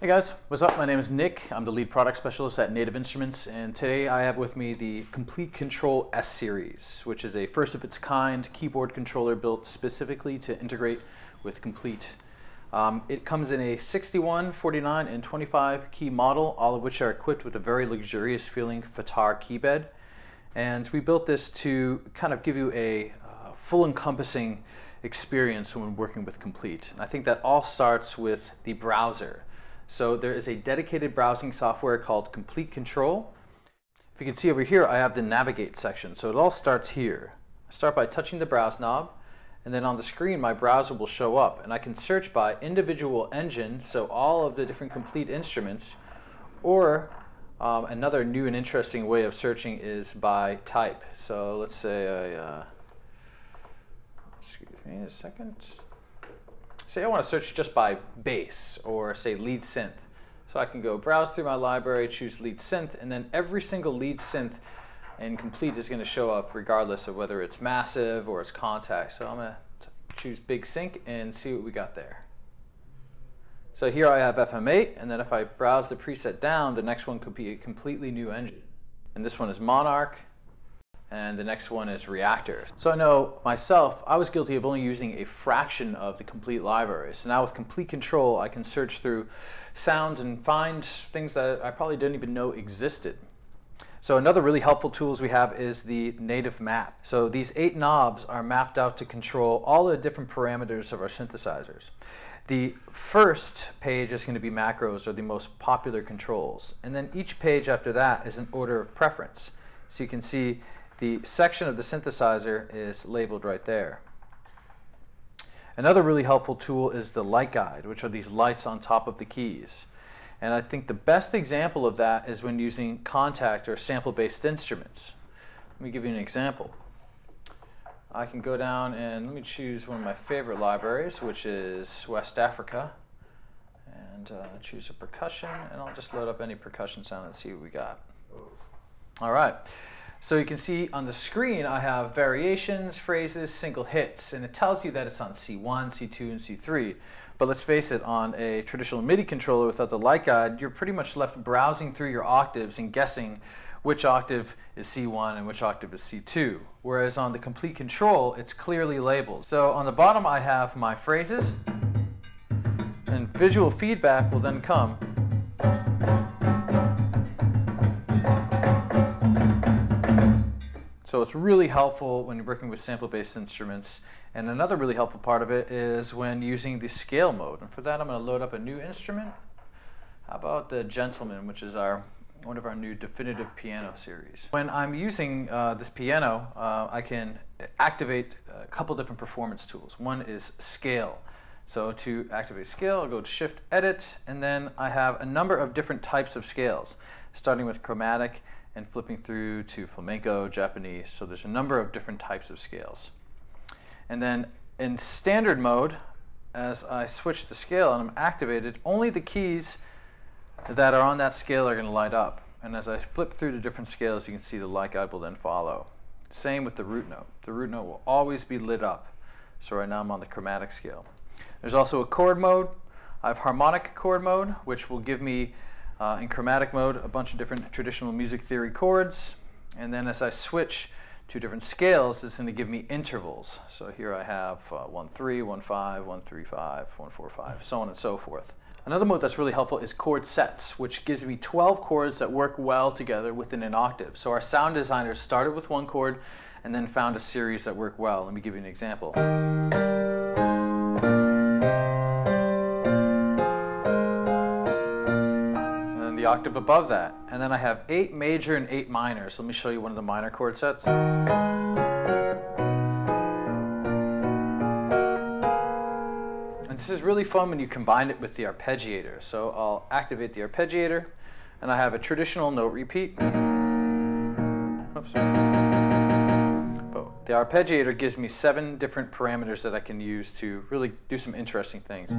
Hey guys, what's up? My name is Nick. I'm the lead product specialist at Native Instruments, and today I have with me the Komplete Kontrol S Series, which is a first of its kind keyboard controller built specifically to integrate with Komplete. It comes in a 61, 49, and 25 key model, all of which are equipped with a very luxurious feeling Fatar keybed. And we built this to kind of give you a full encompassing experience when working with Komplete. And I think that all starts with the browser. So there is a dedicated browsing software called Komplete Kontrol. If you can see over here, I have the navigate section. So it all starts here. I start by touching the browse knob, and then on the screen my browser will show up, and I can search by individual engine, so all of the different Komplete instruments, or another new and interesting way of searching is by type. So let's say excuse me a second. Say I want to search just by bass, or say lead synth. So I can go browse through my library, choose lead synth, and then every single lead synth in Komplete is going to show up regardless of whether it's massive or it's contact. So I'm going to choose big sync and see what we got there. So here I have FM8, and then if I browse the preset down, the next one could be a completely new engine. And this one is Monarch, and the next one is Reactor. So I know myself, I was guilty of only using a fraction of the Komplete library. So now with Komplete Kontrol, I can search through sounds and find things that I probably didn't even know existed. So another really helpful tools we have is the native map. So these 8 knobs are mapped out to control all the different parameters of our synthesizers. The first page is going to be macros, or the most popular controls. And then each page after that is an order of preference. So you can see the section of the synthesizer is labeled right there. Another really helpful tool is the light guide, which are these lights on top of the keys. And I think the best example of that is when using contact or sample-based instruments. Let me give you an example. I can go down and let me choose one of my favorite libraries, which is West Africa, and choose a percussion, and I'll just load up any percussion sound and see what we got. All right. So you can see on the screen I have variations, phrases, single hits, and it tells you that it's on C1, C2, and C3. But let's face it, on a traditional MIDI controller without the light guide, you're pretty much left browsing through your octaves and guessing which octave is C1 and which octave is C2. Whereas on the Komplete Kontrol, it's clearly labeled. So on the bottom I have my phrases, and visual feedback will then come. So it's really helpful when you're working with sample-based instruments. And another really helpful part of it is when using the scale mode. And for that, I'm going to load up a new instrument. How about the Gentleman, which is one of our new definitive piano series. When I'm using this piano, I can activate a couple different performance tools. One is scale. So to activate scale, I'll go to Shift Edit, and then I have a number of different types of scales, starting with chromatic and flipping through to flamenco, Japanese. So there's a number of different types of scales. And then in standard mode, as I switch the scale and I'm activated, only the keys that are on that scale are going to light up. And as I flip through the different scales, you can see the light guide will then follow. Same with the root note. The root note will always be lit up. So right now I'm on the chromatic scale. There's also a chord mode. I have harmonic chord mode, which will give me in chromatic mode a bunch of different traditional music theory chords, and then as I switch to different scales, it's going to give me intervals. So here I have 1-3, 1-5, 1-3-5, 1-4-5, so on and so forth. Another mode that's really helpful is chord sets, which gives me 12 chords that work well together within an octave. So our sound designers started with one chord and then found a series that work well. Let me give you an example. The octave above that, and then I have 8 major and 8 minor. So let me show you one of the minor chord sets. And this is really fun when you combine it with the arpeggiator. So I'll activate the arpeggiator, and I have a traditional note repeat. Oops. The arpeggiator gives me 7 different parameters that I can use to really do some interesting things.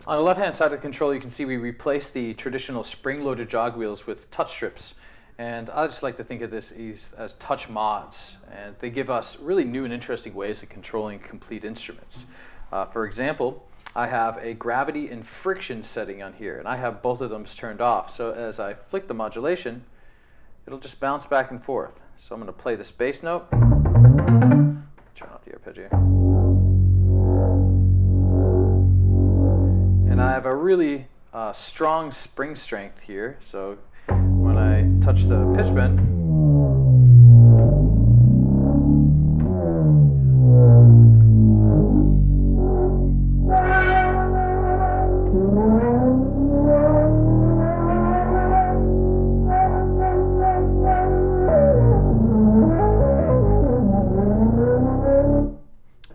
On the left-hand side of the controller, you can see we replaced the traditional spring-loaded jog wheels with touch strips. And I just like to think of this as touch mods. And they give us really new and interesting ways of controlling complete instruments. For example, I have a gravity and friction setting on here, and I have both of them turned off. So as I flick the modulation, it'll just bounce back and forth. So I'm going to play this bass note. Turn off the arpeggio. And I have a really strong spring strength here. So when I touch the pitch bend,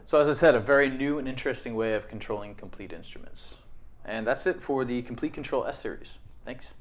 so as I said, a very new and interesting way of controlling complete instruments. And that's it for the Komplete Kontrol S Series. Thanks.